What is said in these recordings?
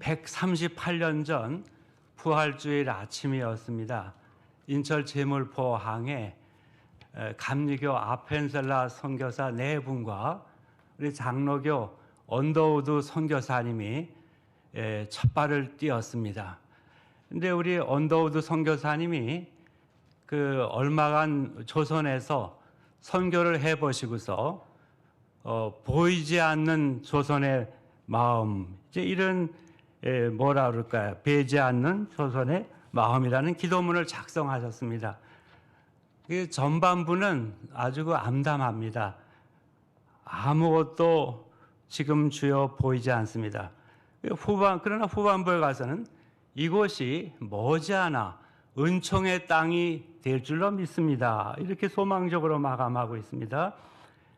138년 전 부활주일 아침이었습니다. 인천 제물포항에 감리교 아펜셀라 선교사 네 분과 우리 장로교 언더우드 선교사님이 첫 발을 띄었습니다. 근데 우리 언더우드 선교사님이 그 얼마간 조선에서 선교를 해보시고서 보이지 않는 조선의 마음, 이제 이런 뭐라 그럴까요? 배지 않는 조선의 마음이라는 기도문을 작성하셨습니다. 그 전반부는 아주 암담합니다. 아무것도 지금 주여 보이지 않습니다. 그러나 후반부에 가서는 이곳이 머지않아 은총의 땅이 될 줄로 믿습니다. 이렇게 소망적으로 마감하고 있습니다.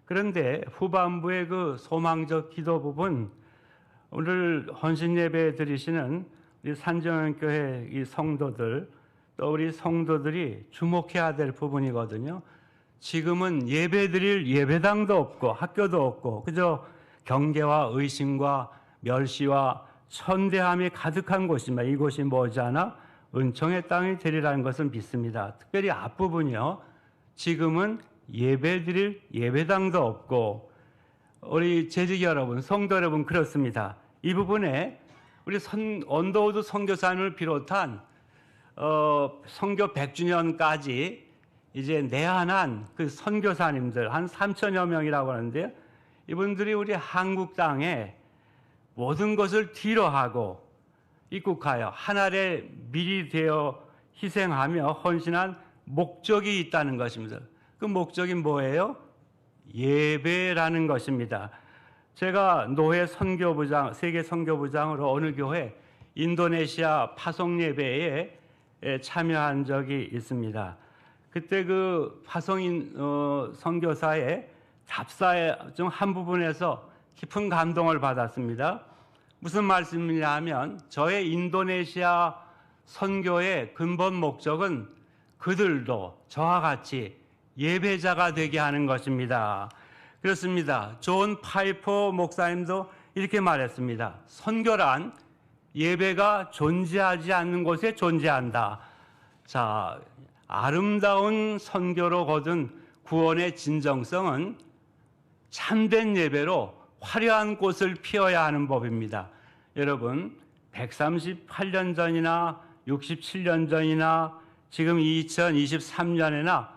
그런데 후반부의 그 소망적 기도 부분, 오늘 헌신 예배 드리시는 우리 산정교회 이 성도들, 또 우리 성도들이 주목해야 될 부분이거든요. 지금은 예배 드릴 예배당도 없고 학교도 없고 그저 경계와 의심과 멸시와 천대함이 가득한 곳입니다. 이곳이 머지않아 은총의 땅이 되리라는 것을 믿습니다. 특별히 앞부분이요. 지금은 예배 드릴 예배당도 없고, 우리 재직 여러분, 성도 여러분 그렇습니다. 이 부분에 우리 언더우드 선교사님을 비롯한 선교 100주년까지 이제 내한한 그 선교사님들 한 3천여 명이라고 하는데요. 이분들이 우리 한국 땅에 모든 것을 뒤로 하고 입국하여 하나의 밀이 되어 희생하며 헌신한 목적이 있다는 것입니다. 그 목적이 뭐예요? 예배라는 것입니다. 제가 노회 선교부장, 세계 선교부장으로 어느 교회 인도네시아 파송 예배에 참여한 적이 있습니다. 그때 그 파송 선교사의 답사 중 한 부분에서 깊은 감동을 받았습니다. 무슨 말씀이냐 하면 저의 인도네시아 선교의 근본 목적은 그들도 저와 같이 예배자가 되게 하는 것입니다. 그렇습니다. 존 파이퍼 목사님도 이렇게 말했습니다. 선교란 예배가 존재하지 않는 곳에 존재한다. 자, 아름다운 선교로 거둔 구원의 진정성은 참된 예배로 화려한 꽃을 피워야 하는 법입니다. 여러분, 138년 전이나 67년 전이나 지금 2023년에나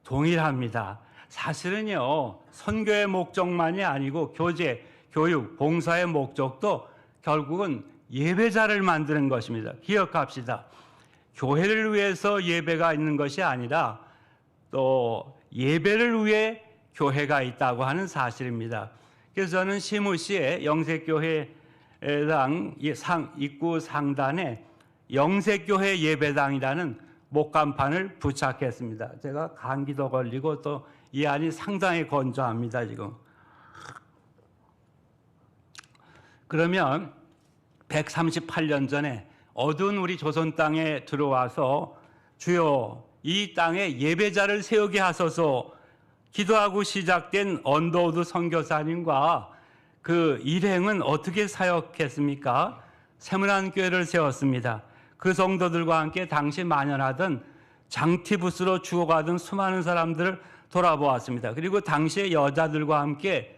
동일합니다. 사실은요, 선교의 목적만이 아니고 교제, 교육, 봉사의 목적도 결국은 예배자를 만드는 것입니다. 기억합시다. 교회를 위해서 예배가 있는 것이 아니라 또 예배를 위해 교회가 있다고 하는 사실입니다. 그래서 저는 시무시에 영색교회당 입구 상단에 영색교회 예배당이라는 목간판을 부착했습니다. 제가 감기도 걸리고 또 이 안이 상당히 건조합니다, 지금. 그러면 138년 전에 어두운 우리 조선 땅에 들어와서 주여 이 땅에 예배자를 세우게 하소서 기도하고 시작된 언더우드 선교사님과 그 일행은 어떻게 사역했습니까? 세문안교회를 세웠습니다. 그 성도들과 함께 당시 만연하던 장티부스로 죽어가던 수많은 사람들을 돌아보았습니다. 그리고 당시의 여자들과 함께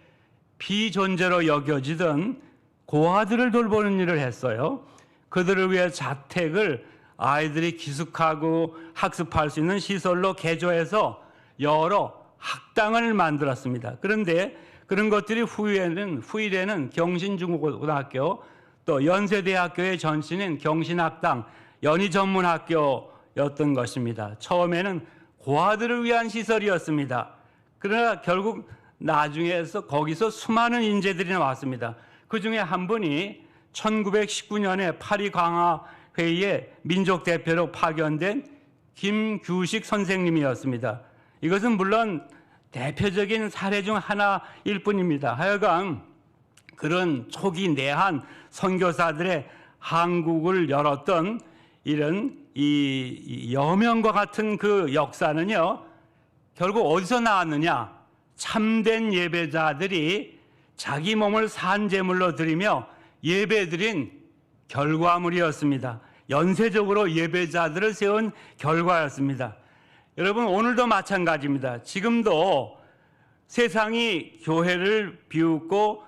비존재로 여겨지던 고아들을 돌보는 일을 했어요. 그들을 위해 자택을 아이들이 기숙하고 학습할 수 있는 시설로 개조해서 여러 학당을 만들었습니다. 그런데 그런 것들이 후일에는 경신중고등학교, 또 연세대학교의 전신인 경신학당, 연희전문학교였던 것입니다. 처음에는 고아들을 위한 시설이었습니다. 그러나 결국 나중에서 거기서 수많은 인재들이 나왔습니다. 그 중에 한 분이 1919년에 파리 강화회의에 민족대표로 파견된 김규식 선생님이었습니다. 이것은 물론 대표적인 사례 중 하나일 뿐입니다. 하여간 그런 초기 내한 선교사들의 한국을 열었던 이런 이 여명과 같은 그 역사는요, 결국 어디서 나왔느냐? 참된 예배자들이 자기 몸을 산제물로 드리며 예배드린 결과물이었습니다. 연쇄적으로 예배자들을 세운 결과였습니다. 여러분, 오늘도 마찬가지입니다. 지금도 세상이 교회를 비웃고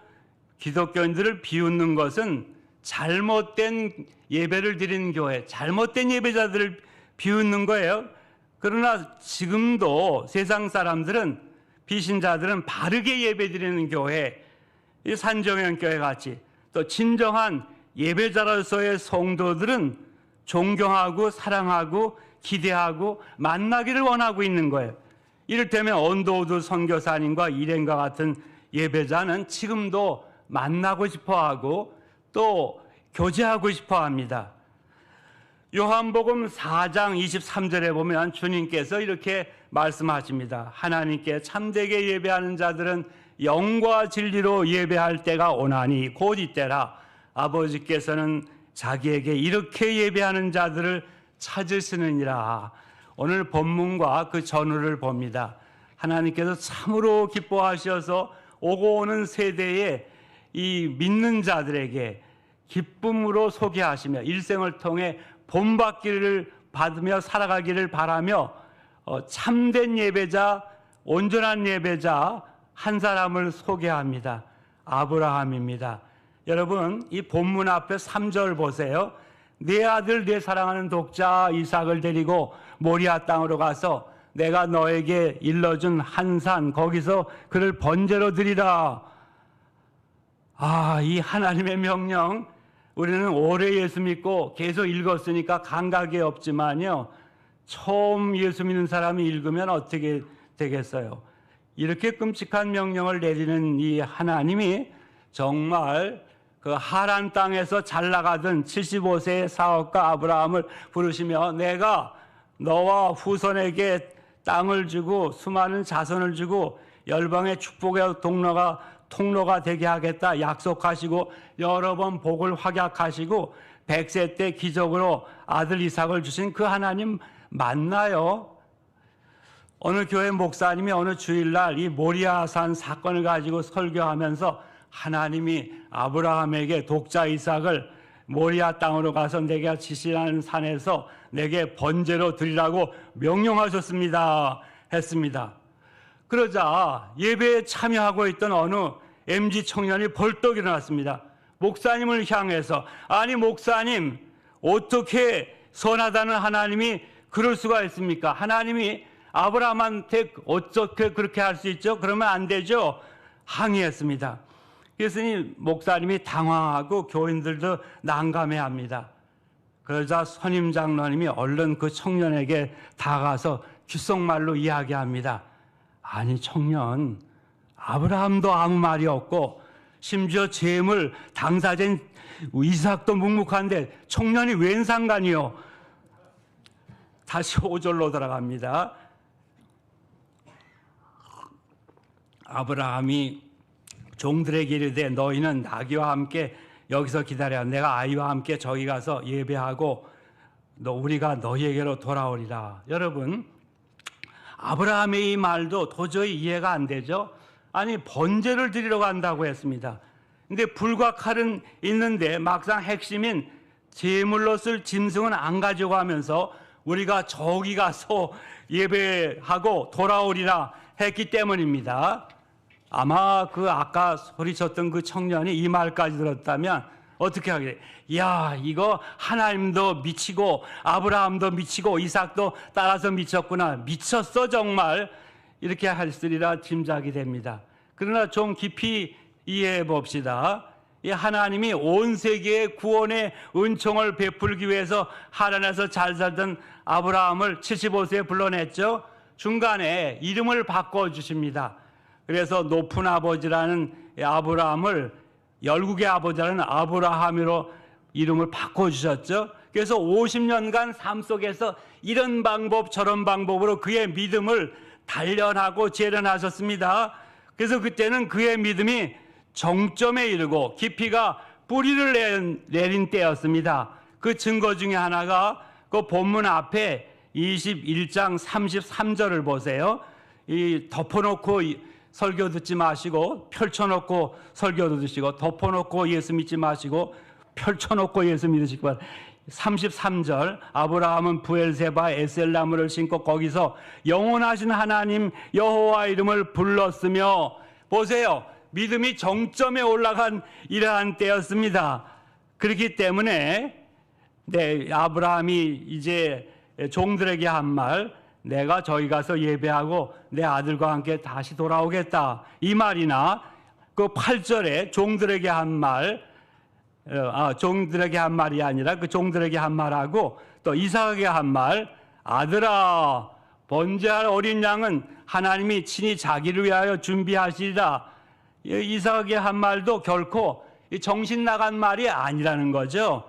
기독교인들을 비웃는 것은 잘못된 예배를 드리는 교회, 잘못된 예배자들을 비웃는 거예요. 그러나 지금도 세상 사람들은, 비신자들은 바르게 예배드리는 교회, 이 산정형교회 같이 또 진정한 예배자로서의 성도들은 존경하고 사랑하고 기대하고 만나기를 원하고 있는 거예요. 이를테면 언더우드 선교사님과 일행과 같은 예배자는 지금도 만나고 싶어하고 또 교제하고 싶어합니다. 요한복음 4장 23절에 보면 주님께서 이렇게 말씀하십니다. 하나님께 참되게 예배하는 자들은 영과 진리로 예배할 때가 오나니 곧 이때라. 아버지께서는 자기에게 이렇게 예배하는 자들을 찾으시느니라. 오늘 본문과 그 전후를 봅니다. 하나님께서 참으로 기뻐하셔서 오고 오는 세대에 이 믿는 자들에게 기쁨으로 소개하시며 일생을 통해 본받기를 받으며 살아가기를 바라며 참된 예배자, 온전한 예배자 한 사람을 소개합니다. 아브라함입니다. 여러분, 이 본문 앞에 3절 보세요. 내 아들, 내 사랑하는 독자 이삭을 데리고 모리아 땅으로 가서 내가 너에게 일러준 한 산 거기서 그를 번제로 드리라. 이 하나님의 명령, 우리는 오래 예수 믿고 계속 읽었으니까 감각이 없지만요, 처음 예수 믿는 사람이 읽으면 어떻게 되겠어요? 이렇게 끔찍한 명령을 내리는 이 하나님이 정말 그 하란 땅에서 잘 나가던 75세의 사업가 아브라함을 부르시며 내가 너와 후손에게 땅을 주고 수많은 자손을 주고 열방의 축복의 통로가 되게 하겠다 약속하시고 여러 번 복을 확약하시고 100세 때 기적으로 아들 이삭을 주신 그 하나님 맞나요? 어느 교회 목사님이 어느 주일날 이 모리아산 사건을 가지고 설교하면서 하나님이 아브라함에게 독자 이삭을 모리아 땅으로 가서 내가 지시하는 산에서 내게 번제로 드리라고 명령하셨습니다 했습니다. 그러자 예배에 참여하고 있던 어느 MZ 청년이 벌떡 일어났습니다. 목사님을 향해서 아니 목사님, 어떻게 선하다는 하나님이 그럴 수가 있습니까? 하나님이 아브라함한테 어떻게 그렇게 할 수 있죠? 그러면 안 되죠? 항의했습니다. 그래서 이 목사님이 당황하고 교인들도 난감해합니다. 그러자 선임 장로님이 얼른 그 청년에게 다가가서 귓속말로 이야기합니다. 아니 청년, 아브라함도 아무 말이 없고 심지어 재물 당사자인 이삭도 묵묵한데 청년이 웬 상관이요? 다시 5절로 돌아갑니다. 아브라함이 종들에게 이르되 너희는 나귀와 함께 여기서 기다려 내가 아이와 함께 저기 가서 예배하고 우리가 너희에게로 돌아오리라. 여러분, 아브라함의 이 말도 도저히 이해가 안 되죠. 아니 번제를 드리러 간다고 했습니다. 근데 불과 칼은 있는데 막상 핵심인 제물로 쓸 짐승은 안 가지고 가면서 우리가 저기 가서 예배하고 돌아오리라 했기 때문입니다. 아마 그 아까 소리쳤던 그 청년이 이 말까지 들었다면 어떻게 하게? 야, 이거 하나님도 미치고 아브라함도 미치고 이삭도 따라서 미쳤구나. 미쳤어 정말. 이렇게 하시리라 짐작이 됩니다. 그러나 좀 깊이 이해해 봅시다. 이 하나님이 온 세계의 구원의 은총을 베풀기 위해서 하란에서 잘 살던 아브라함을 75세에 불러냈죠. 중간에 이름을 바꿔주십니다. 그래서 높은 아버지라는 아브라함을 열국의 아버지라는 아브라함으로 이름을 바꿔주셨죠. 그래서 50년간 삶 속에서 이런 방법 저런 방법으로 그의 믿음을 단련하고 재련하셨습니다. 그래서 그때는 그의 믿음이 정점에 이르고 깊이가 뿌리를 내린 때였습니다. 그 증거 중에 하나가 그 본문 앞에 21장 33절을 보세요. 이 덮어놓고 설교 듣지 마시고 펼쳐놓고 설교 듣으시고 덮어놓고 예수 믿지 마시고 펼쳐놓고 예수 믿으시기 바랍니다. 33절 아브라함은 부엘세바 에셀나무를 심고 거기서 영원하신 하나님 여호와 이름을 불렀으며 보세요. 믿음이 정점에 올라간 이러한 때였습니다. 그렇기 때문에 아브라함이 이제 종들에게 한 말, 내가 저희 가서 예배하고 내 아들과 함께 다시 돌아오겠다, 이 말이나 그 8절에 종들에게 한 말, 종들에게 한 말이 아니라 그 종들에게 한 말하고 또 이삭에게 한 말, 아들아 번제할 어린 양은 하나님이 친히 자기를 위하여 준비하시리라, 이삭에게 한 말도 결코 정신 나간 말이 아니라는 거죠.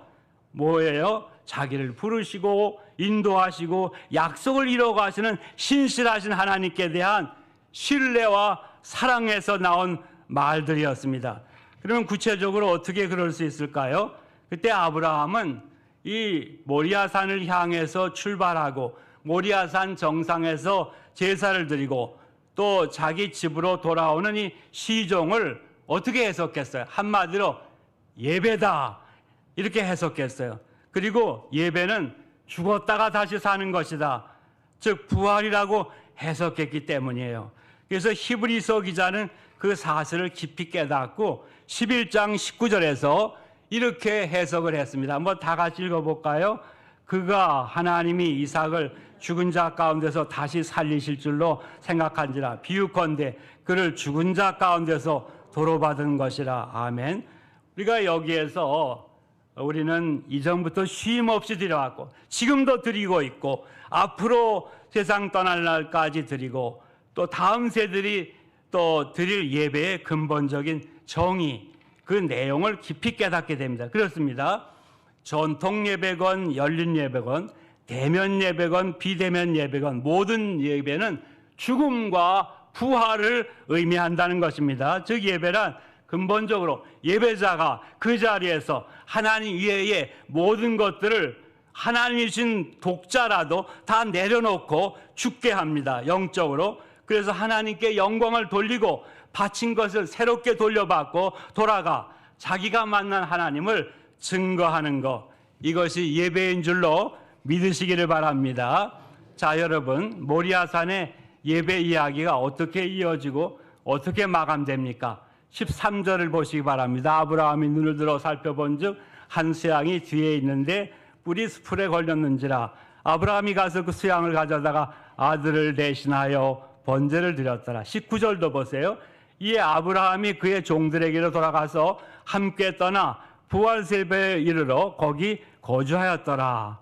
뭐예요? 자기를 부르시고 인도하시고 약속을 이루어가시는 신실하신 하나님께 대한 신뢰와 사랑에서 나온 말들이었습니다. 그러면 구체적으로 어떻게 그럴 수 있을까요? 그때 아브라함은 이 모리아산을 향해서 출발하고 모리아산 정상에서 제사를 드리고 또 자기 집으로 돌아오는 이 시종을 어떻게 해석했어요? 한마디로 예배다, 이렇게 해석했어요. 그리고 예배는 죽었다가 다시 사는 것이다, 즉 부활이라고 해석했기 때문이에요. 그래서 히브리서 기자는 그 사실을 깊이 깨닫고 11장 19절에서 이렇게 해석을 했습니다. 한번 다 같이 읽어볼까요? 그가 하나님이 이삭을 죽은 자 가운데서 다시 살리실 줄로 생각한지라 비유컨대 그를 죽은 자 가운데서 도로받은 것이라. 아멘. 우리가 여기에서 우리는 이전부터 쉼 없이 드려왔고 지금도 드리고 있고 앞으로 세상 떠날 날까지 드리고 또 다음 세들이 또 드릴 예배의 근본적인 정의, 그 내용을 깊이 깨닫게 됩니다. 그렇습니다. 전통 예배건 열린 예배건 대면 예배건 비대면 예배건 모든 예배는 죽음과 부활을 의미한다는 것입니다. 즉 예배란 근본적으로 예배자가 그 자리에서 하나님 위에 모든 것들을 하나님이 주신 독자라도 다 내려놓고 죽게 합니다. 영적으로. 그래서 하나님께 영광을 돌리고 바친 것을 새롭게 돌려받고 돌아가 자기가 만난 하나님을 증거하는 것, 이것이 예배인 줄로 믿으시기를 바랍니다. 자, 여러분, 모리아산의 예배 이야기가 어떻게 이어지고 어떻게 마감됩니까? 13절을 보시기 바랍니다. 아브라함이 눈을 들어 살펴본 즉 한 수양이 뒤에 있는데 뿔이 수풀에 걸렸는지라. 아브라함이 가서 그 수양을 가져다가 아들을 대신하여 번제를 드렸더라. 19절도 보세요. 이에 아브라함이 그의 종들에게로 돌아가서 함께 떠나 부활세배에 이르러 거기 거주하였더라.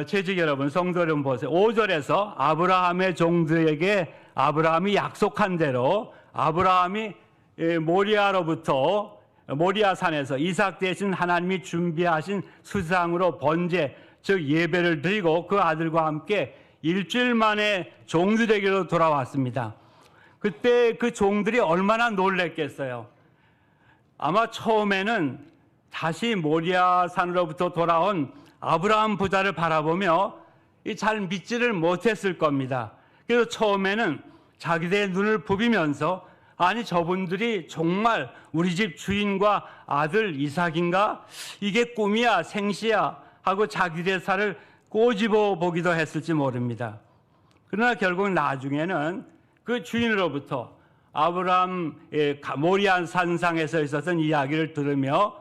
재직 여러분, 성도 여러분 보세요. 5절에서 아브라함의 종들에게 아브라함이 약속한 대로 아브라함이 모리아산에서 이삭 대신 하나님이 준비하신 수상으로 번제, 즉 예배를 드리고 그 아들과 함께 일주일 만에 종들에게로 돌아왔습니다. 그때 그 종들이 얼마나 놀랬겠어요. 아마 처음에는 다시 모리아산으로부터 돌아온 아브라함 부자를 바라보며 잘 믿지를 못했을 겁니다. 그래서 처음에는 자기들의 눈을 부비면서 아니 저분들이 정말 우리 집 주인과 아들 이삭인가? 이게 꿈이야 생시야 하고 자기들의 살을 꼬집어 보기도 했을지 모릅니다. 그러나 결국 나중에는 그 주인으로부터 아브라함 모리아 산상에서 있었던 이야기를 들으며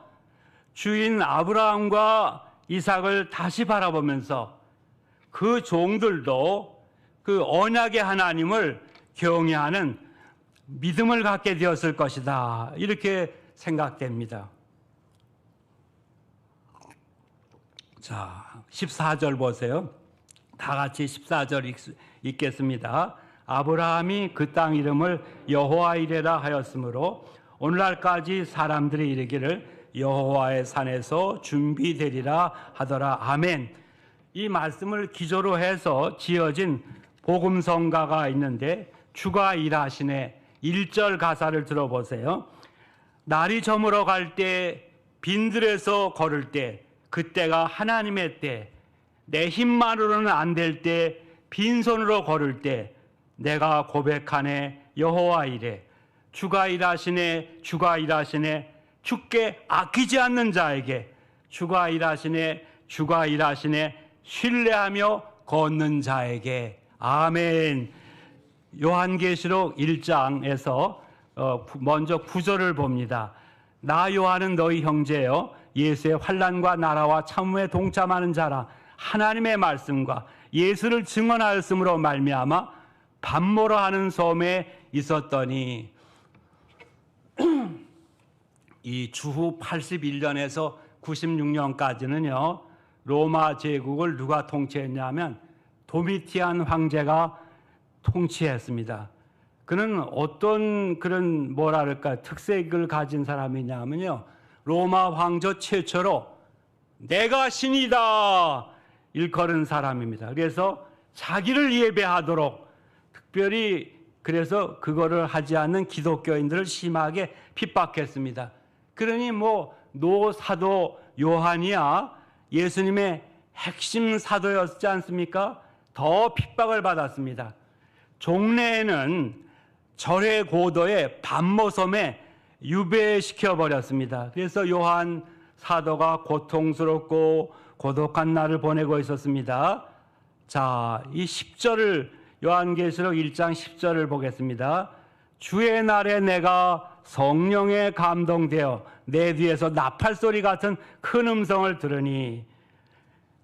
주인 아브라함과 이삭을 다시 바라보면서 그 종들도 그 언약의 하나님을 경외하는 믿음을 갖게 되었을 것이다, 이렇게 생각됩니다. 자, 14절 보세요. 다 같이 14절 읽겠습니다. 아브라함이 그 땅 이름을 여호와 이레라 하였으므로 오늘날까지 사람들이 이르기를 여호와의 산에서 준비되리라 하더라. 아멘. 이 말씀을 기조로 해서 지어진 복음성가가 있는데 주가 일하시네 1절 가사를 들어보세요. 날이 저물어 갈 때 빈들에서 걸을 때 그때가 하나님의 때, 내 힘만으로는 안 될 때 빈손으로 걸을 때 내가 고백하네 여호와 이래. 주가 일하시네 주가 일하시네 주께 아끼지 않는 자에게 주가 일하시네 신뢰하며 걷는 자에게. 아멘. 요한계시록 1장에서 먼저 9절을 봅니다. 나 요한은 너희 형제여 예수의 환난과 나라와 참음에 동참하는 자라. 하나님의 말씀과 예수를 증언하였으므로 말미암아 밤모라 하는 섬에 있었더니. 이 주후 81년에서 96년까지는요 로마 제국을 누가 통치했냐면 도미티안 황제가 통치했습니다. 그는 어떤 그런 특색을 가진 사람이냐면요, 로마 황제 최초로 내가 신이다 일컬은 사람입니다. 그래서 자기를 예배하도록, 특별히 그래서 그거를 하지 않는 기독교인들을 심하게 핍박했습니다. 그러니 노 사도 요한이야 예수님의 핵심 사도였지 않습니까? 더 핍박을 받았습니다. 종래에는 절의 고도에 밤모섬에 유배시켜 버렸습니다. 그래서 요한 사도가 고통스럽고 고독한 날을 보내고 있었습니다. 자, 이 10절을 요한계시록 1장 10절을 보겠습니다. 주의 날에 내가 성령에 감동되어 내 뒤에서 나팔소리 같은 큰 음성을 들으니,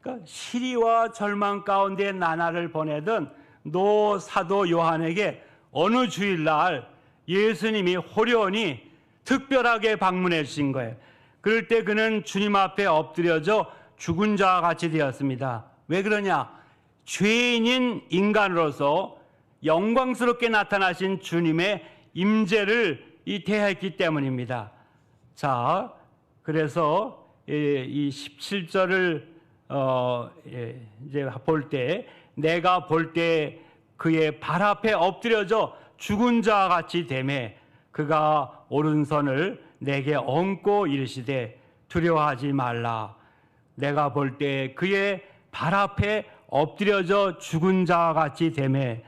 그러니까 시리와 절망 가운데 나날을 보내던 노 사도 요한에게 어느 주일날 예수님이 호련히 특별하게 방문해 주신 거예요. 그럴 때 그는 주님 앞에 엎드려져 죽은 자와 같이 되었습니다. 왜 그러냐? 죄인인 인간으로서 영광스럽게 나타나신 주님의 임재를 대했기 때문입니다. 자, 그래서 이 17절을 이제 볼 때, 내가 볼 때 그의 발 앞에 엎드려져 죽은 자와 같이 되매 그가 오른손을 내게 얹고 이르시되 두려워하지 말라. 내가 볼 때 그의 발 앞에 엎드려져 죽은 자와 같이 되매.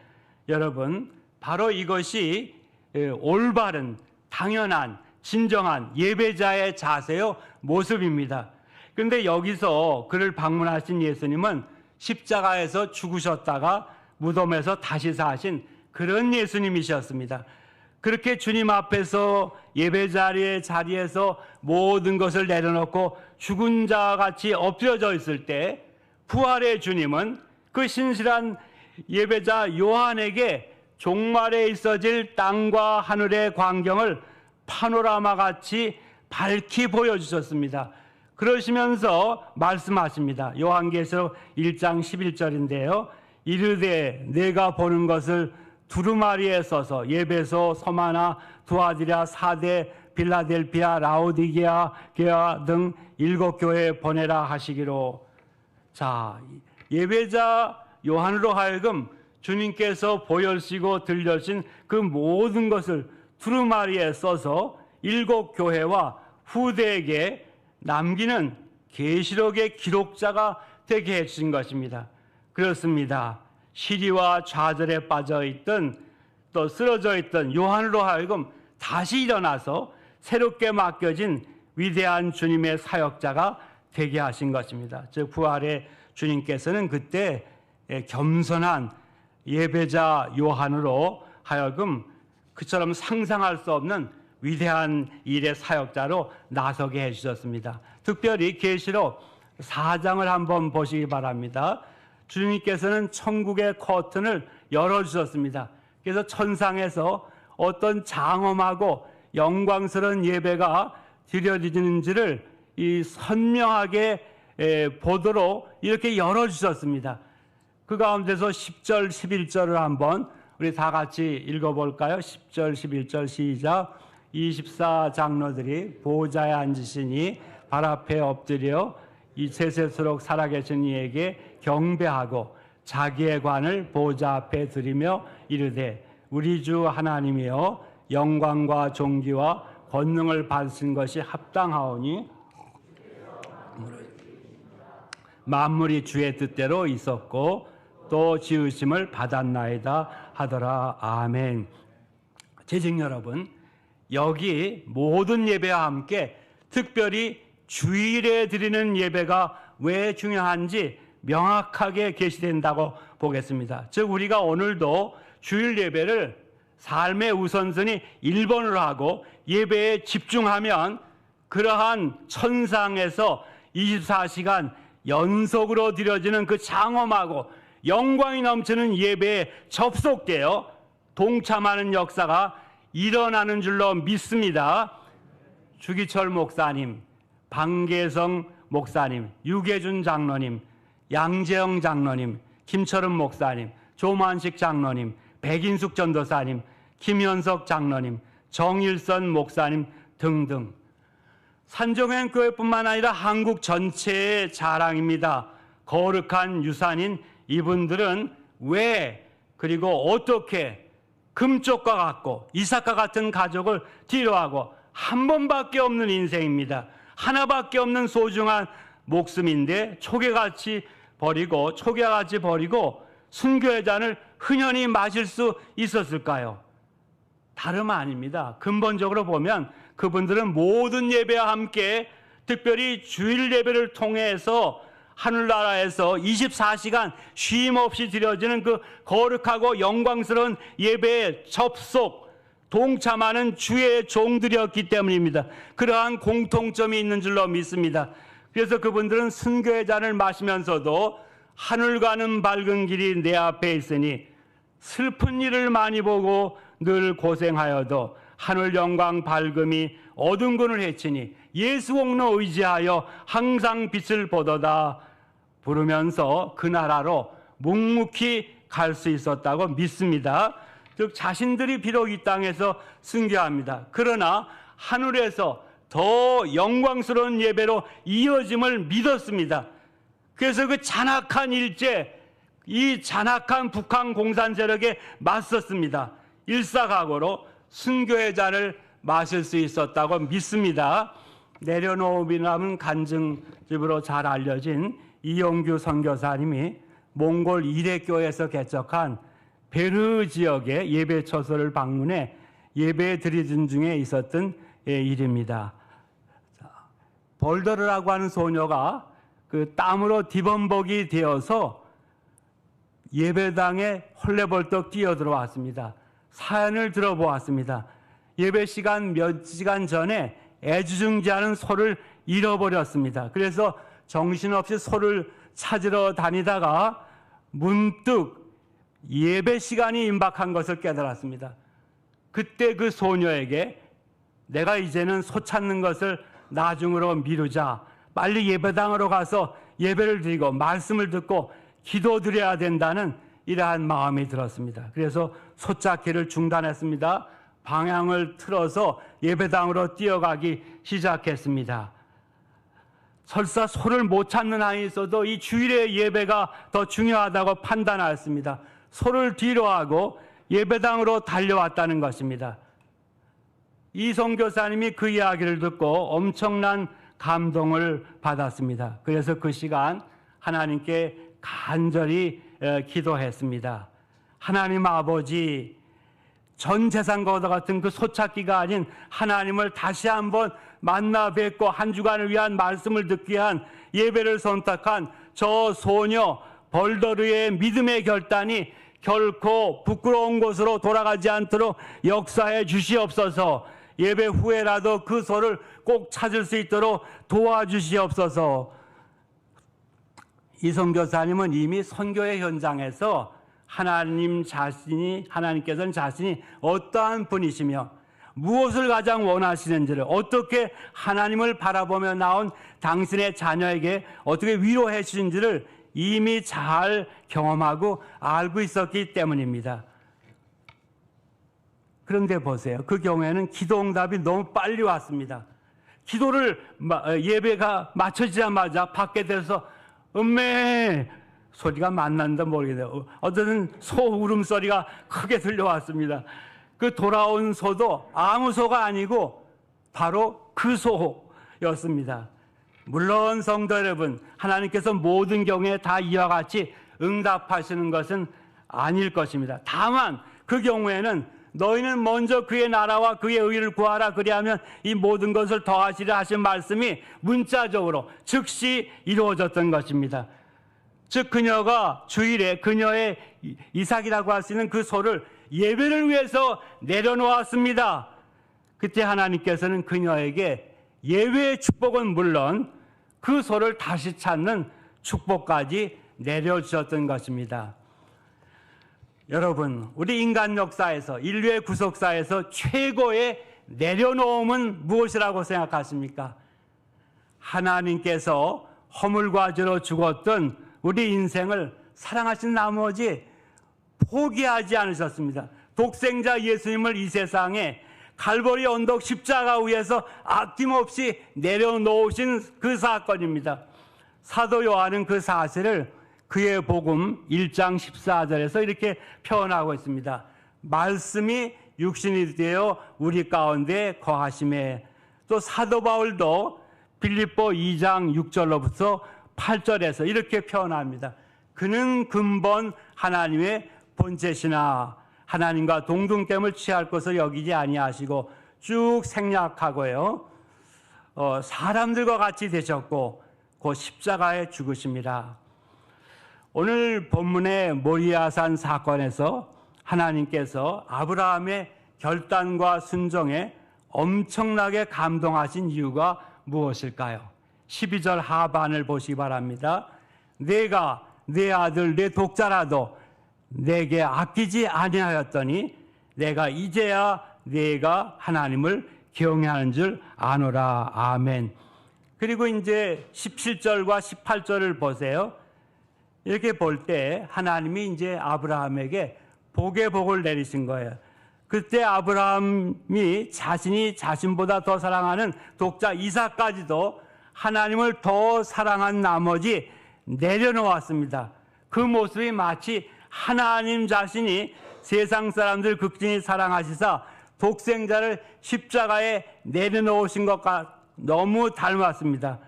여러분, 바로 이것이 올바른, 당연한, 진정한 예배자의 자세요 모습입니다. 그런데 여기서 그를 방문하신 예수님은 십자가에서 죽으셨다가 무덤에서 다시 사신 그런 예수님이셨습니다. 그렇게 주님 앞에서 예배 자리에서 모든 것을 내려놓고 죽은 자와 같이 엎드려져 있을 때 부활의 주님은 그 신실한 예배자 요한에게 종말에 있어질 땅과 하늘의 광경을 파노라마 같이 밝히 보여주셨습니다. 그러시면서 말씀하십니다. 요한계시록 1장 11절인데요. 이르되 내가 보는 것을 두루마리에 써서 예배소, 소마나, 두아디라, 사대, 빌라델피아, 라오디게아 등 7교회에 보내라 하시기로. 자, 예배자 요한으로 하여금 주님께서 보여주시고 들려주신 그 모든 것을 두루마리에 써서 7교회와 후대에게 남기는 계시록의 기록자가 되게 해주신 것입니다. 그렇습니다. 시리와 좌절에 빠져있던, 또 쓰러져 있던 요한으로 하여금 다시 일어나서 새롭게 맡겨진 위대한 주님의 사역자가 되게 하신 것입니다. 즉 부활의 주님께서는 그때 겸손한 예배자 요한으로 하여금 그처럼 상상할 수 없는 위대한 일의 사역자로 나서게 해주셨습니다. 특별히 계시록 4장을 한번 보시기 바랍니다. 주님께서는 천국의 커튼을 열어주셨습니다. 그래서 천상에서 어떤 장엄하고 영광스러운 예배가 드려지는지를 선명하게 보도록 이렇게 열어주셨습니다. 그 가운데서 10절, 11절을 한번 우리 다 같이 읽어볼까요? 10절, 11절 시작. 24 장로들이 보좌에 앉으시니 발 앞에 엎드려 이 세세토록 살아계신 이에게 경배하고 자기의 관을 보좌 앞에 드리며 이르되 우리 주 하나님이여 영광과 존귀와 권능을 받으신 것이 합당하오니 만물이 주의 뜻대로 있었고 또 지으심을 받았나이다 하더라. 아멘. 재직 여러분, 여기 모든 예배와 함께 특별히 주일에 드리는 예배가 왜 중요한지 명확하게 계시된다고 보겠습니다. 즉 우리가 오늘도 주일 예배를 삶의 우선순위 1번으로 하고 예배에 집중하면 그러한 천상에서 24시간 연속으로 드려지는 그 장엄하고 영광이 넘치는 예배에 접속되어 동참하는 역사가 일어나는 줄로 믿습니다. 주기철 목사님, 방계성 목사님, 유계준 장로님, 양재영 장로님, 김철은 목사님, 조만식 장로님, 백인숙 전도사님, 김현석 장로님, 정일선 목사님 등등 산정행교회뿐만 아니라 한국 전체의 자랑입니다. 거룩한 유산인 이분들은 왜 그리고 어떻게 금쪽과 같고 이삭과 같은 가족을 뒤로하고 한 번밖에 없는 인생입니다. 하나밖에 없는 소중한 목숨인데 초계같이 버리고 순교의 잔을 흔연히 마실 수 있었을까요? 다름 아닙니다. 근본적으로 보면 그분들은 모든 예배와 함께 특별히 주일 예배를 통해서 하늘나라에서 24시간 쉼 없이 드려지는 그 거룩하고 영광스러운 예배에 접속, 동참하는 주의 종들이었기 때문입니다. 그러한 공통점이 있는 줄로 믿습니다. 그래서 그분들은 순교의 잔을 마시면서도 하늘 가는 밝은 길이 내 앞에 있으니 슬픈 일을 많이 보고 늘 고생하여도 하늘 영광 밝음이 어두운 군을 헤치니 예수 공로 의지하여 항상 빛을 보도다 부르면서 그 나라로 묵묵히 갈 수 있었다고 믿습니다. 즉 자신들이 비록 이 땅에서 순교합니다. 그러나 하늘에서 더 영광스러운 예배로 이어짐을 믿었습니다. 그래서 그 잔악한 일제, 이 잔악한 북한 공산 세력에 맞섰습니다. 일사각오로 순교의 잔을 마실 수 있었다고 믿습니다. 내려놓음이라는 간증집으로 잘 알려진 이용규 선교사님이 몽골 이레교에서 개척한 베르 지역의 예배 처소를 방문해 예배 드리는 중에 있었던 일입니다. 벌더르라고 하는 소녀가 그 땀으로 뒤범벅이 되어서 예배당에 헐레벌떡 뛰어들어왔습니다. 사연을 들어보았습니다. 예배 시간 몇 시간 전에 애주중지하는 소를 잃어버렸습니다. 그래서 정신없이 소를 찾으러 다니다가 문득 예배 시간이 임박한 것을 깨달았습니다. 그때 그 소녀에게 내가 이제는 소 찾는 것을 나중으로 미루자. 빨리 예배당으로 가서 예배를 드리고 말씀을 듣고 기도드려야 된다는 이러한 마음이 들었습니다. 그래서 소 찾기를 중단했습니다. 방향을 틀어서 예배당으로 뛰어가기 시작했습니다. 설사 소를 못 찾는 한이 있어도 이 주일의 예배가 더 중요하다고 판단하였습니다. 소를 뒤로하고 예배당으로 달려왔다는 것입니다. 이 선교사님이 그 이야기를 듣고 엄청난 감동을 받았습니다. 그래서 그 시간 하나님께 간절히 기도했습니다. 하나님 아버지, 전 재산과 같은 그 소찾기가 아닌 하나님을 다시 한번 만나 뵙고 한 주간을 위한 말씀을 듣기 위한 예배를 선택한 저 소녀 벌더르의 믿음의 결단이 결코 부끄러운 곳으로 돌아가지 않도록 역사해 주시옵소서. 예배 후에라도 그 소를 꼭 찾을 수 있도록 도와주시옵소서. 이 선교사님은 이미 선교의 현장에서 하나님께서는 자신이 어떠한 분이시며 무엇을 가장 원하시는지를, 어떻게 하나님을 바라보며 나온 당신의 자녀에게 어떻게 위로해 주신지를 이미 잘 경험하고 알고 있었기 때문입니다. 그런데 보세요. 그 경우에는 기도 응답이 너무 빨리 왔습니다. 기도를 예배가 마쳐지자마자 밖에 대서 음메 소리가 맞는다 모르겠네요. 어떤 소 울음소리가 크게 들려왔습니다. 그 돌아온 소도 아무 소가 아니고 바로 그 소였습니다. 물론 성도 여러분, 하나님께서 모든 경우에 다 이와 같이 응답하시는 것은 아닐 것입니다. 다만 그 경우에는 너희는 먼저 그의 나라와 그의 의를 구하라. 그리하면 이 모든 것을 더하시리라 하신 말씀이 문자적으로 즉시 이루어졌던 것입니다. 즉 그녀가 주일에 그녀의 이삭이라고 할 수 있는 그 소를 예배를 위해서 내려놓았습니다. 그때 하나님께서는 그녀에게 예배의 축복은 물론 그 소를 다시 찾는 축복까지 내려주셨던 것입니다. 여러분, 우리 인간 역사에서, 인류의 구속사에서 최고의 내려놓음은 무엇이라고 생각하십니까? 하나님께서 허물과 죄로 죽었던 우리 인생을 사랑하신 나머지 포기하지 않으셨습니다. 독생자 예수님을 이 세상에 갈보리 언덕 십자가 위에서 아낌없이 내려놓으신 그 사건입니다. 사도 요한은 그 사실을 그의 복음 1장 14절에서 이렇게 표현하고 있습니다. 말씀이 육신이 되어 우리 가운데 거하심에, 또 사도 바울도 빌립보 2장 6절로부터 8절에서 이렇게 표현합니다. 그는 근본 하나님의 본체시나 하나님과 동등됨을 취할 것을 여기지 아니하시고 쭉 생략하고요. 사람들과 같이 되셨고 그 십자가에 죽으심이라. 오늘 본문의 모리아산 사건에서 하나님께서 아브라함의 결단과 순종에 엄청나게 감동하신 이유가 무엇일까요? 12절 하반을 보시기 바랍니다. 내가 내 아들 내 독자라도 내게 아끼지 아니하였더니 내가 이제야 내가 하나님을 경외하는 줄 아노라. 아멘. 그리고 이제 17절과 18절을 보세요. 이렇게 볼 때 하나님이 이제 아브라함에게 복의 복을 내리신 거예요. 그때 아브라함이 자신이 자신보다 더 사랑하는 독자 이삭까지도 하나님을 더 사랑한 나머지 내려놓았습니다. 그 모습이 마치 하나님 자신이 세상 사람들 극진히 사랑하시사 독생자를 십자가에 내려놓으신 것과 너무 닮았습니다.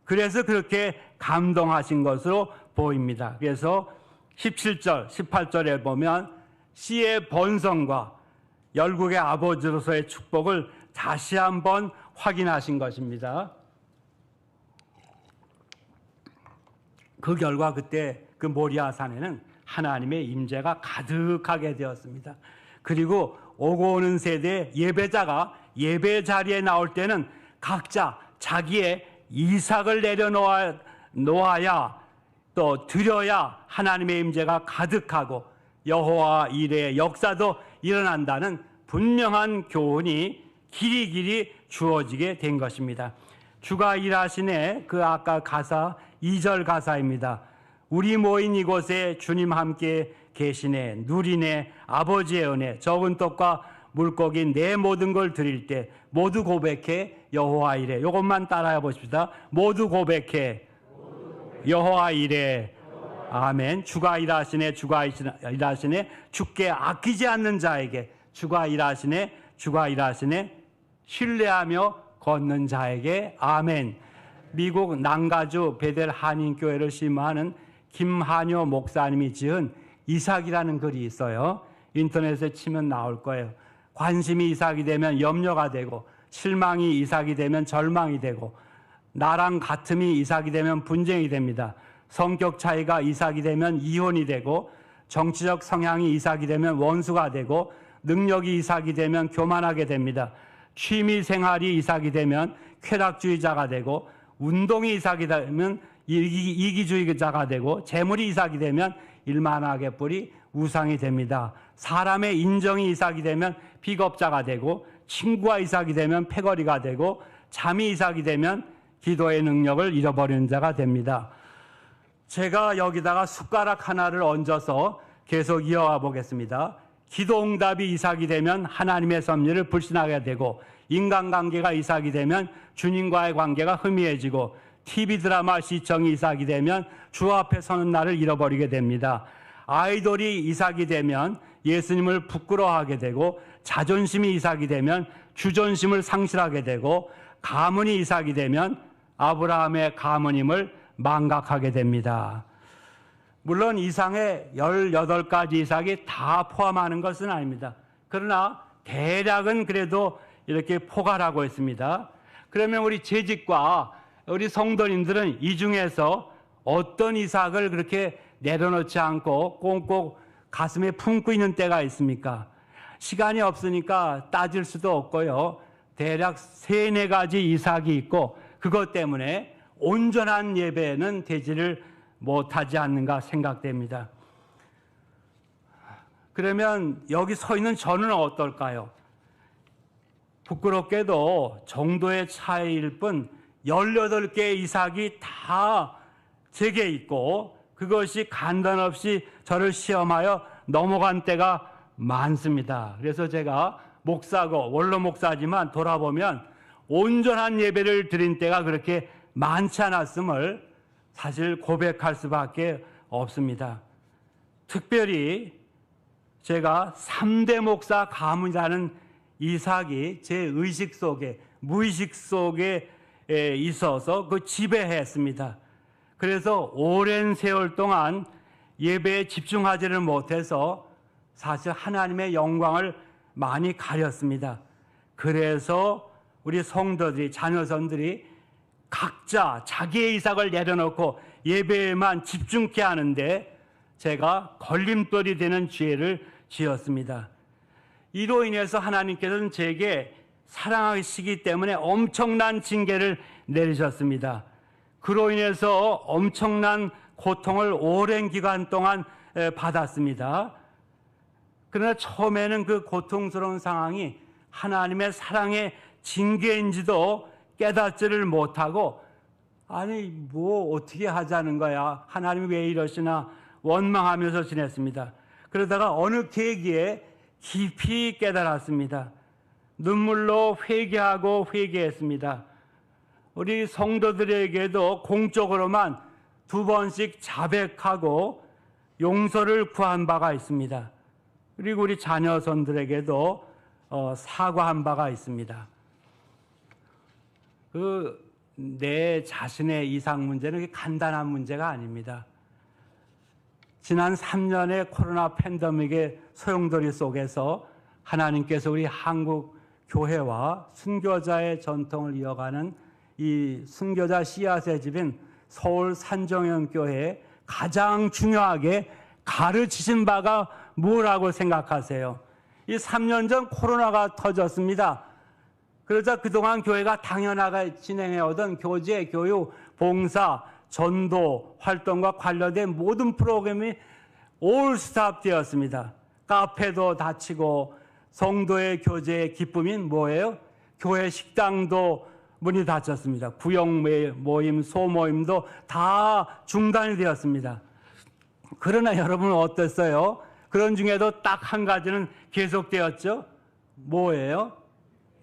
그래서 그렇게 감동하신 것으로 보입니다. 그래서 17절, 18절에 보면 씨의 번성과 열국의 아버지로서의 축복을 다시 한번 확인하신 것입니다. 그 결과 그때 그 모리아산에는 하나님의 임재가 가득하게 되었습니다. 그리고 오고 오는 세대 예배자가 예배 자리에 나올 때는 각자 자기의 이삭을 내려놓아야 또 드려야 하나님의 임재가 가득하고 여호와 일의 역사도 일어난다는 분명한 교훈이 길이길이 주어지게 된 것입니다. 주가 일하시네, 그 아까 가사 2절 가사입니다. 우리 모인 이곳에 주님 함께 계시네, 누리네 아버지의 은혜, 적은 떡과 물고기 내 모든 걸 드릴 때 모두 고백해 여호와 이래. 이것만 따라해 보십시다. 모두 고백해 여호와 이래. 아멘. 주가 일하시네, 주가 일하시네, 주께 아끼지 않는 자에게, 주가 일하시네, 주가 일하시네, 신뢰하며 걷는 자에게. 아멘. 미국 남가주 베델 한인교회를 심화하는 김한효 목사님이 지은 이삭이라는 글이 있어요. 인터넷에 치면 나올 거예요. 관심이 이삭이 되면 염려가 되고, 실망이 이삭이 되면 절망이 되고, 나랑 같음이 이삭이 되면 분쟁이 됩니다. 성격 차이가 이삭이 되면 이혼이 되고, 정치적 성향이 이삭이 되면 원수가 되고, 능력이 이삭이 되면 교만하게 됩니다. 취미 생활이 이삭이 되면 쾌락주의자가 되고, 운동이 이삭이 되면 이기주의자가 되고, 재물이 이삭이 되면 일만하게 뿌리 우상이 됩니다. 사람의 인정이 이삭이 되면 비겁자가 되고, 친구가 이삭이 되면 패거리가 되고, 잠이 이삭이 되면 기도의 능력을 잃어버리는 자가 됩니다. 제가 여기다가 숟가락 하나를 얹어서 계속 이어가 보겠습니다. 기도 응답이 이삭이 되면 하나님의 섭리를 불신하게 되고, 인간관계가 이삭이 되면 주님과의 관계가 희미해지고, TV 드라마 시청이 이삭이 되면 주 앞에 서는 날을 잃어버리게 됩니다. 아이돌이 이삭이 되면 예수님을 부끄러워하게 되고, 자존심이 이삭이 되면 주존심을 상실하게 되고, 가문이 이삭이 되면 아브라함의 가문임을 망각하게 됩니다. 물론 이상의 18가지 이삭이 다 포함하는 것은 아닙니다. 그러나 대략은 그래도 이렇게 포괄하고 있습니다. 그러면 우리 재직과 우리 성도님들은 이 중에서 어떤 이삭을 그렇게 내려놓지 않고 꽁꽁 가슴에 품고 있는 때가 있습니까? 시간이 없으니까 따질 수도 없고요. 대략 3-4가지 이삭이 있고 그것 때문에 온전한 예배는 되지를 못하지 않는가 생각됩니다. 그러면 여기 서 있는 저는 어떨까요? 부끄럽게도 정도의 차이일 뿐 18개의 이삭이 다 제게 있고 그것이 간단 없이 저를 시험하여 넘어간 때가 많습니다. 그래서 제가 목사고 원로 목사지만 돌아보면 온전한 예배를 드린 때가 그렇게 많지 않았음을 사실 고백할 수밖에 없습니다. 특별히 제가 3대 목사 가문이라는 이삭이 제 의식 속에 무의식 속에 있어서 그 지배했습니다. 그래서 오랜 세월 동안 예배에 집중하지를 못해서 사실 하나님의 영광을 많이 가렸습니다. 그래서 우리 성도들이 자녀선들이 각자 자기의 이삭을 내려놓고 예배에만 집중케 하는데 제가 걸림돌이 되는 죄를 지었습니다. 이로 인해서 하나님께서는 제게 사랑하시기 때문에 엄청난 징계를 내리셨습니다. 그로 인해서 엄청난 고통을 오랜 기간 동안 받았습니다. 그러나 처음에는 그 고통스러운 상황이 하나님의 사랑의 징계인지도 깨닫지를 못하고 아니 뭐 어떻게 하자는 거야, 하나님이 왜 이러시나 원망하면서 지냈습니다. 그러다가 어느 계기에 깊이 깨달았습니다. 눈물로 회개하고 회개했습니다. 우리 성도들에게도 공적으로만 2번씩 자백하고 용서를 구한 바가 있습니다. 그리고 우리 자녀선들에게도 사과한 바가 있습니다. 내 자신의 이삭 문제는 간단한 문제가 아닙니다. 지난 3년의 코로나 팬데믹의 소용돌이 속에서 하나님께서 우리 한국 교회와 순교자의 전통을 이어가는 이 순교자 씨앗의 집인 서울 산정현교회에 가장 중요하게 가르치신 바가 뭐라고 생각하세요? 이 3년 전 코로나가 터졌습니다. 그러자 그동안 교회가 당연하게 진행해오던 교제, 교육, 봉사, 전도 활동과 관련된 모든 프로그램이 올 스탑 되었습니다. 카페도 닫히고 성도의 교제의 기쁨인 뭐예요? 교회 식당도 문이 닫혔습니다. 구역 모임, 소모임도 다 중단이 되었습니다. 그러나 여러분은 어땠어요? 그런 중에도 딱 한 가지는 계속되었죠? 뭐예요?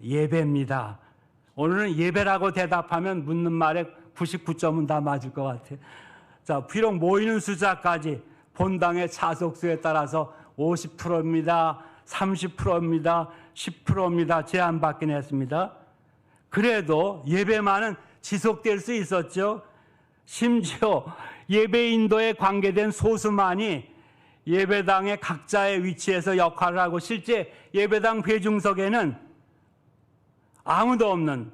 예배입니다. 오늘은 예배라고 대답하면 묻는 말에 99점은 다 맞을 것 같아요. 자, 비록 모이는 숫자까지 본당의 차석수에 따라서 50%입니다. 30%입니다. 10%입니다. 제한받긴 했습니다. 그래도 예배만은 지속될 수 있었죠. 심지어 예배 인도에 관계된 소수만이 예배당의 각자의 위치에서 역할을 하고 실제 예배당 회중석에는 아무도 없는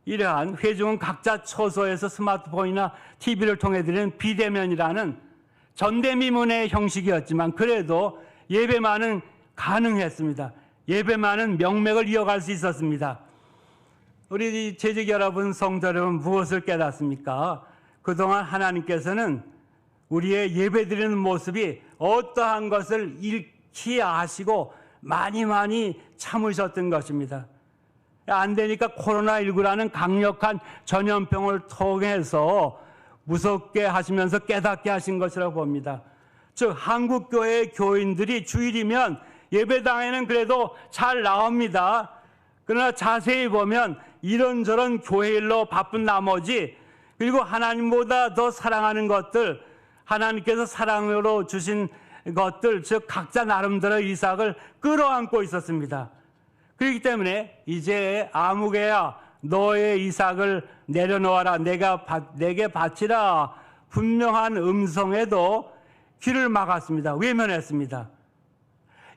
이러한 회중은 각자 처소에서 스마트폰이나 TV를 통해 드리는 비대면이라는 전대미문의 형식이었지만 그래도 예배만은 가능했습니다. 예배만은 명맥을 이어갈 수 있었습니다. 우리 재직 여러분, 성도 여러분 무엇을 깨닫습니까? 그동안 하나님께서는 우리의 예배드리는 모습이 어떠한 것을 익히 아시고 많이 참으셨던 것입니다. 안 되니까 코로나19라는 강력한 전염병을 통해서 무섭게 하시면서 깨닫게 하신 것이라고 봅니다. 즉 한국교회의 교인들이 주일이면 예배당에는 그래도 잘 나옵니다. 그러나 자세히 보면 이런저런 교회 일로 바쁜 나머지 그리고 하나님보다 더 사랑하는 것들, 하나님께서 사랑으로 주신 것들, 즉 각자 나름대로 이삭을 끌어안고 있었습니다. 그렇기 때문에 이제 아무개야 너의 이삭을 내려놓아라, 내게 바치라 분명한 음성에도 귀를 막았습니다. 외면했습니다.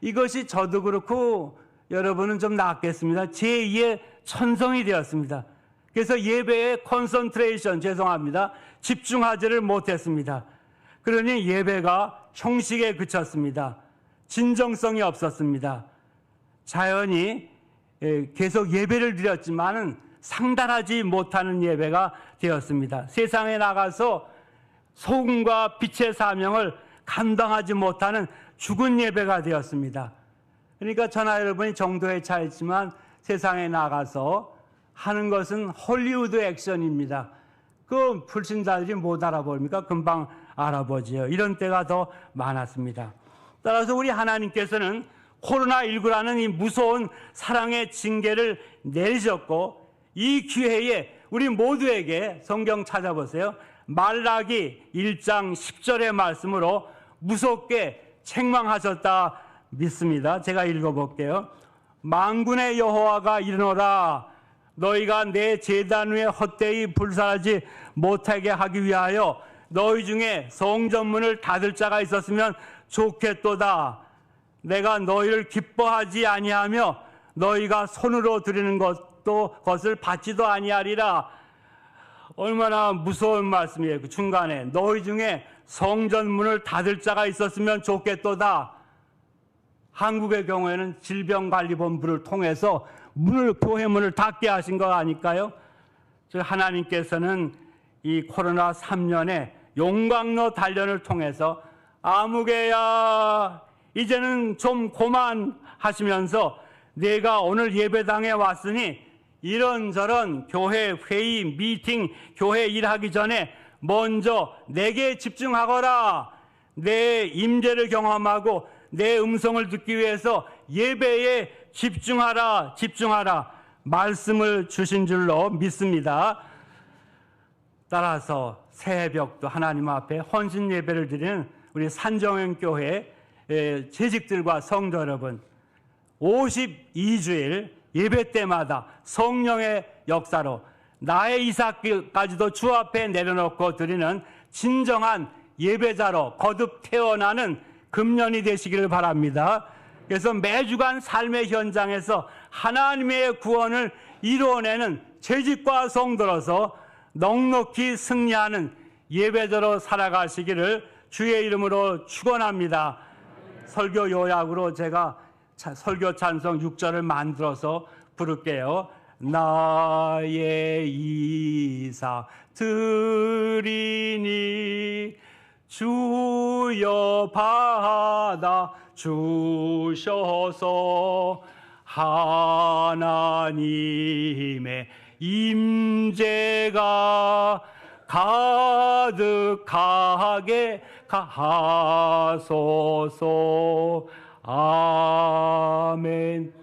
이것이 저도 그렇고 여러분은 좀 낫겠습니다. 제2의 천성이 되었습니다. 그래서 예배에 컨센트레이션, 죄송합니다, 집중하지를 못했습니다. 그러니 예배가 형식에 그쳤습니다. 진정성이 없었습니다. 자연히 계속 예배를 드렸지만은 상달하지 못하는 예배가 되었습니다. 세상에 나가서 소금과 빛의 사명을 감당하지 못하는 죽은 예배가 되었습니다. 그러니까 저나 여러분이 정도에 차있지만 세상에 나가서 하는 것은 헐리우드 액션입니다. 그 불신자들이 못 알아봅니까? 금방 알아보지요. 이런 때가 더 많았습니다. 따라서 우리 하나님께서는 코로나19라는 이 무서운 사랑의 징계를 내리셨고, 이 기회에 우리 모두에게 성경 찾아보세요. 말라기 1장 10절의 말씀으로 무섭게 책망하셨다 믿습니다. 제가 읽어볼게요. 만군의 여호와가 이르노라, 너희가 내 제단 위에 헛되이 불살하지 못하게 하기 위하여 너희 중에 성전문을 닫을 자가 있었으면 좋겠도다. 내가 너희를 기뻐하지 아니하며 너희가 손으로 드리는 것을 받지도 아니하리라. 얼마나 무서운 말씀이에요. 그 중간에 너희 중에 성전문을 닫을 자가 있었으면 좋겠도다. 한국의 경우에는 질병관리본부를 통해서 교회 문을 닫게 하신 거 아닐까요? 하나님께서는 이 코로나 3년에 용광로 단련을 통해서 아무개야 이제는 좀 그만하시면서 내가 오늘 예배당에 왔으니 이런저런 교회 회의, 미팅, 교회 일하기 전에 먼저 내게 집중하거라. 내 임재를 경험하고 내 음성을 듣기 위해서 예배에 집중하라, 집중하라 말씀을 주신 줄로 믿습니다. 따라서 새벽도 하나님 앞에 헌신 예배를 드리는 우리 산정현교회 재직들과 성도 여러분, 52주일 예배 때마다 성령의 역사로 나의 이삭까지도 주 앞에 내려놓고 드리는 진정한 예배자로 거듭 태어나는 금년이 되시기를 바랍니다. 그래서 매주간 삶의 현장에서 하나님의 구원을 이루어내는 재직과 성도로서 넉넉히 승리하는 예배자로 살아가시기를 주의 이름으로 축원합니다. 설교 요약으로 제가 설교 찬송 6절을 만들어서 부를게요. 나의 이삭 드리니 주여 받아 주셔서 하나님의 임재가 가득하게 하소서. 아멘.